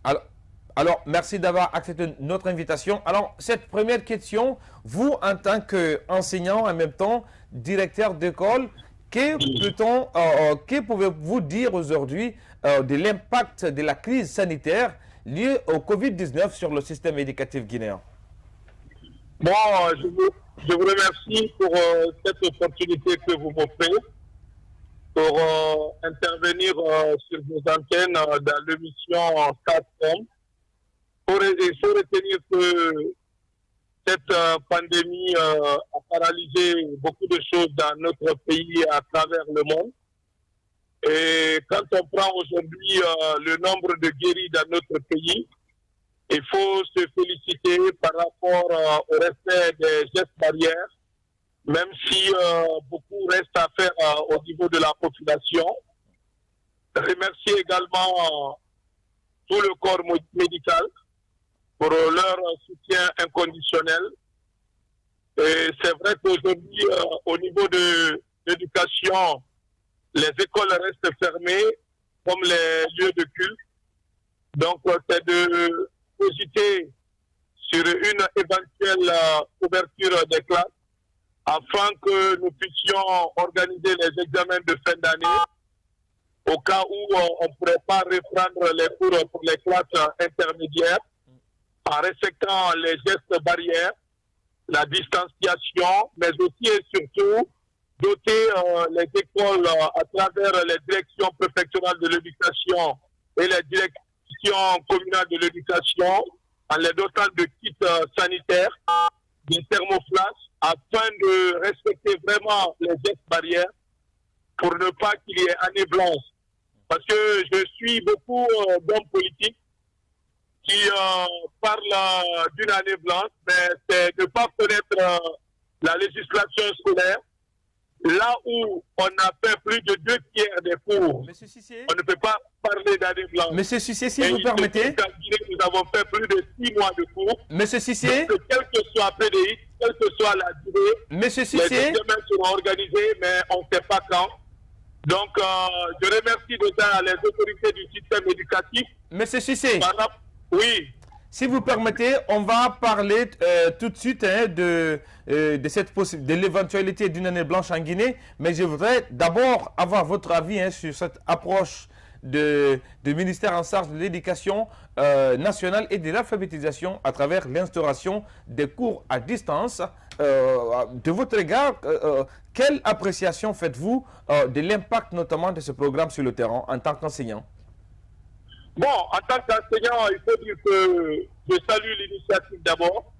Alors, alors, merci d'avoir accepté notre invitation. Alors, cette première question, vous, en tant qu'enseignant, en même temps, directeur d'école, que pouvez-vous dire aujourd'hui de l'impact de la crise sanitaire liée au Covid-19 sur le système éducatif guinéen? Bon, je vous remercie pour cette opportunité que vous m'offrez pour intervenir sur vos antennes dans l'émission StatCom. Il faut retenir que cette pandémie a paralysé beaucoup de choses dans notre pays à travers le monde. Et quand on prend aujourd'hui le nombre de guéris dans notre pays, il faut se féliciter par rapport au respect des gestes barrières, même si beaucoup reste à faire au niveau de la population. Remercier également tout le corps médical pour leur soutien inconditionnel. Et c'est vrai qu'aujourd'hui, au niveau de l'éducation, les écoles restent fermées comme les lieux de culte. Donc, c'est de cogiter sur une éventuelle ouverture des classes afin que nous puissions organiser les examens de fin d'année au cas où on ne pourrait pas reprendre les cours pour les classes intermédiaires en respectant les gestes barrières, la distanciation, mais aussi et surtout doter les écoles à travers les directions préfectorales de l'éducation et les directions communales de l'éducation en les dotant de kits sanitaires, de thermoflash, afin de respecter vraiment les gestes barrières pour ne pas qu'il y ait année blanche. Parce que je suis beaucoup d'hommes politiques qui parlent d'une année blanche, mais c'est de ne pas connaître la législation scolaire. Là où on a fait plus de 2 tiers des cours, on ne peut pas parler d'année blanche. Monsieur Cissé, si vous permettez. Nous avons fait plus de 6 mois de cours. Monsieur Cissé. Quel que soit PDI, quelle que soit la durée, Monsieur les Cissé. examens seront organisés, mais on ne sait pas quand. Donc, je remercie déjà les autorités du système éducatif. Monsieur Cissé. Oui. Si vous permettez, on va parler tout de suite de l'éventualité d'une année blanche en Guinée, mais je voudrais d'abord avoir votre avis sur cette approche du ministère en charge de l'éducation nationale et de l'alphabétisation à travers l'instauration des cours à distance. De votre regard, quelle appréciation faites-vous de l'impact notamment de ce programme sur le terrain en tant qu'enseignant? Bon, en tant qu'enseignant, il faut dire que je salue l'initiative d'abord,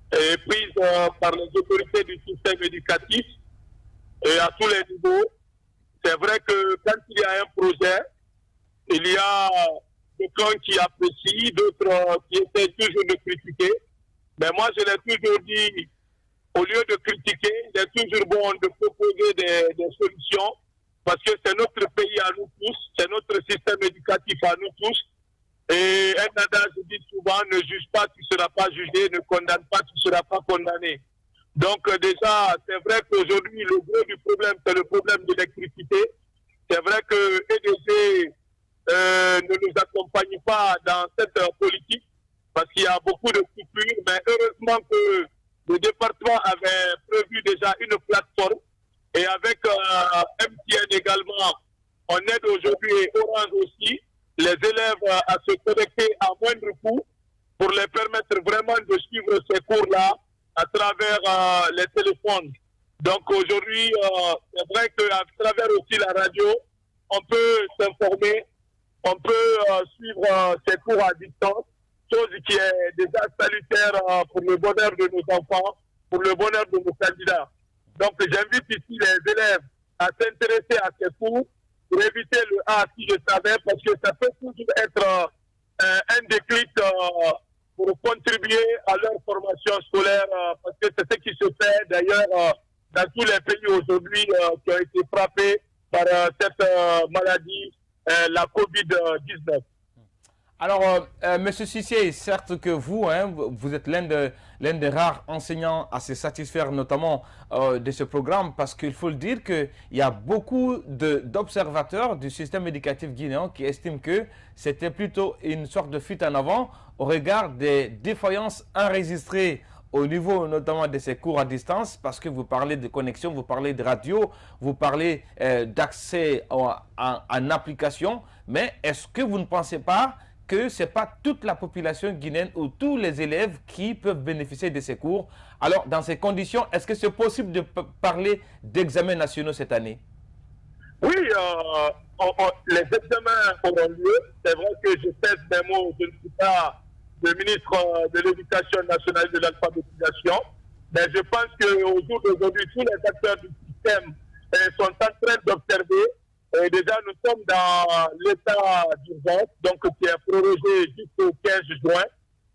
prise par les autorités du système éducatif et à tous les niveaux. C'est vrai que quand il y a un projet, il y a quelqu'un qui apprécie, d'autres qui essaient toujours de critiquer. Mais moi, je l'ai toujours dit, au lieu de critiquer, il est toujours bon de proposer des solutions. Parce que c'est notre pays à nous tous, c'est notre système éducatif à nous tous. Et un adage dit souvent, ne juge pas, tu ne seras pas jugé, ne condamne pas, tu ne seras pas condamné. Donc déjà, c'est vrai qu'aujourd'hui, le gros du problème, c'est le problème de l'électricité. C'est vrai que EDG ne nous accompagne pas dans cette politique, parce qu'il y a beaucoup de coupures, mais heureusement que le département avait prévu déjà une plateforme. Et avec MTN également, on aide aujourd'hui et Orange aussi les élèves à se connecter à moindre coût pour les permettre vraiment de suivre ces cours-là à travers les téléphones. Donc aujourd'hui, c'est vrai qu'à travers aussi la radio, on peut s'informer, on peut suivre ces cours à distance, chose qui est déjà salutaire pour le bonheur de nos enfants, pour le bonheur de nos candidats. Donc, j'invite ici les élèves à s'intéresser à ces cours pour éviter le A si je savais, parce que ça peut toujours être un déclic pour contribuer à leur formation scolaire, parce que c'est ce qui se fait d'ailleurs dans tous les pays aujourd'hui qui ont été frappés par cette maladie, la Covid-19. Alors, Monsieur Cissé, certes que vous, hein, vous êtes l'un des rares enseignants à se satisfaire notamment de ce programme, parce qu'il faut le dire qu'il y a beaucoup d'observateurs du système éducatif guinéen qui estiment que c'était plutôt une sorte de fuite en avant au regard des défaillances enregistrées au niveau notamment de ces cours à distance, parce que vous parlez de connexion, vous parlez de radio, vous parlez d'accès en application, mais est-ce que vous ne pensez pas que ce n'est pas toute la population guinéenne ou tous les élèves qui peuvent bénéficier de ces cours? Alors, dans ces conditions, est-ce que c'est possible de parler d'examens nationaux cette année? Oui, les examens auront lieu. C'est vrai que je pèse mes mots, je ne suis pas le ministre de l'Éducation nationale et de l'alphabétisation, mais je pense qu'au jour d'aujourd'hui, tous les acteurs du système sont en train d'observer. Déjà, nous sommes dans l'état d'urgence, donc qui est prorogé jusqu'au 15 juin.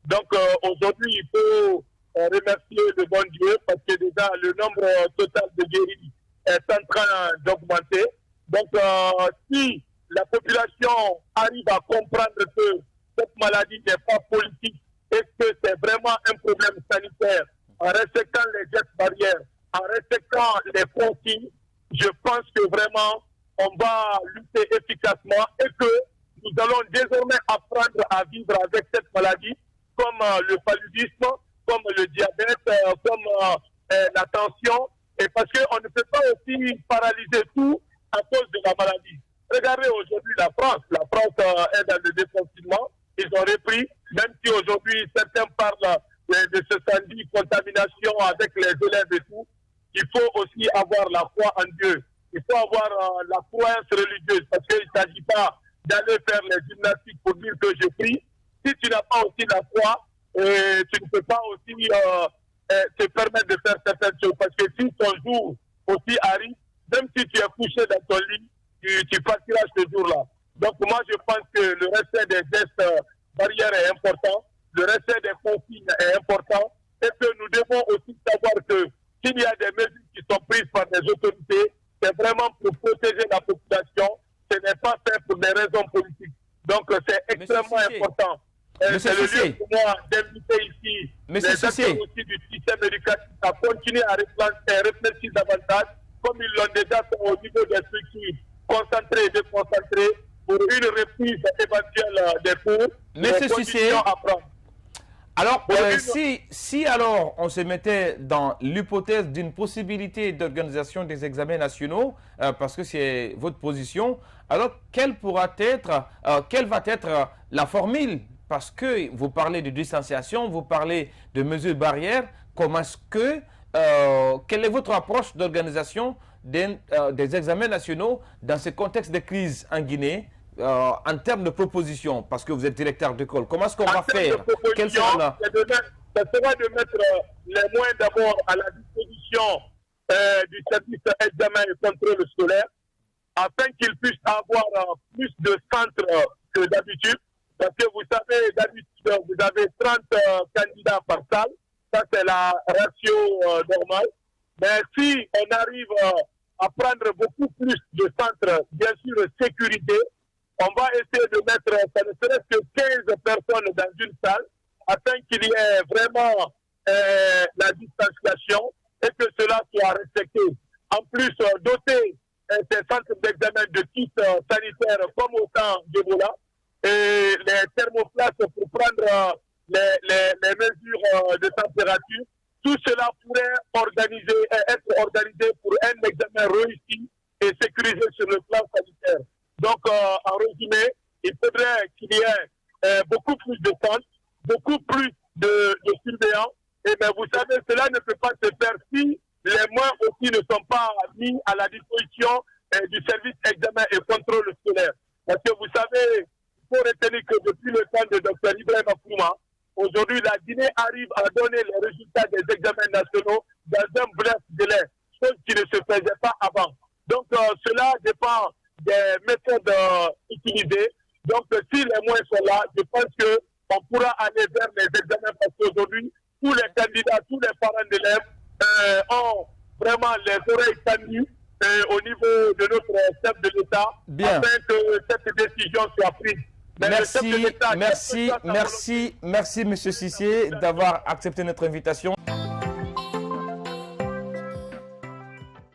Donc aujourd'hui, il faut remercier le bon Dieu parce que déjà le nombre total de guéris est en train d'augmenter. Donc si la population arrive à comprendre que cette maladie n'est pas politique et que c'est vraiment un problème sanitaire, en respectant les gestes barrières, en respectant les consignes, je pense que vraiment on va lutter efficacement et que nous allons désormais apprendre à vivre avec cette maladie, comme le paludisme, comme le diabète, comme la tension, et parce qu'on ne peut pas aussi paralyser tout à cause de la maladie. Regardez aujourd'hui la France. La France est dans le déconfinement. Ils ont repris, même si aujourd'hui certains parlent de ce samedi contamination avec les élèves et tout, il faut aussi avoir la foi en Dieu. Il faut avoir la croyance religieuse parce qu'il ne s'agit pas d'aller faire les gymnastiques pour dire que je prie. Si tu n'as pas aussi la foi, tu ne peux pas aussi te permettre de faire certaines choses. Parce que si ton jour aussi arrive, même si tu es couché dans ton lit, tu partiras ce jour-là. Donc moi, je pense que le respect des gestes barrières est important, le respect des consignes est important, et que nous devons aussi savoir que s'il y a des mesures qui sont prises par les autorités, c'est vraiment pour protéger la population, ce n'est pas fait pour des raisons politiques. Donc c'est extrêmement important. C'est le lieu pour moi d'inviter ici les acteurs aussi du système éducatif à continuer à réfléchir davantage, comme ils l'ont déjà fait au niveau des structures concentrées et déconcentrées, pour une reprise éventuelle des cours. Monsieur Cissé, alors, si alors on se mettait dans l'hypothèse d'une possibilité d'organisation des examens nationaux, parce que c'est votre position, alors quelle va être la formule? Parce que vous parlez de distanciation, vous parlez de mesures barrières. Quelle est votre approche d'organisation des examens nationaux dans ce contexte de crise en Guinée? En termes de propositions, parce que vous êtes directeur d'école, comment est-ce qu'on va faire? Quelle sera la... Ça sera de mettre les moyens d'abord à la disposition du service examen et contrôle scolaire, afin qu'ils puissent avoir plus de centres que d'habitude. Parce que vous savez, d'habitude, vous avez 30 candidats par salle. Ça, c'est la ratio normale. Mais si on arrive à prendre beaucoup plus de centres, bien sûr, sécurisés, on va essayer de mettre, ça ne serait que 15 personnes dans une salle, afin qu'il y ait vraiment la distanciation et que cela soit respecté. En plus, doter ces centres d'examen de kits sanitaires comme au temps d'Ebola et les thermoplaces pour prendre les mesures de température. Tout cela pourrait être organisé pour un examen réussi et sécurisé sur le plan sanitaire. Donc, en résumé, il faudrait qu'il y ait beaucoup plus de centres, beaucoup plus de surveillants. Mais vous savez, cela ne peut pas se faire si les moyens aussi ne sont pas mis à la disposition du service examen et contrôle scolaire. Parce que vous savez, il faut retenir que depuis le temps de Dr Ibrahim Akouma, aujourd'hui, la Guinée arrive à donner les résultats des examens nationaux dans un bref délai, chose qui ne se faisait pas avant. Donc, cela dépend des méthodes utilisées. Donc, si les moyens sont là, je pense qu'on pourra aller vers les examens parce qu'aujourd'hui, tous les candidats, tous les parents d'élèves ont vraiment les oreilles tendues au niveau de notre chef de l'État afin que cette décision soit prise. Mais le chef de Merci, l'État, merci, merci, merci, Monsieur Cissé, d'avoir accepté notre invitation.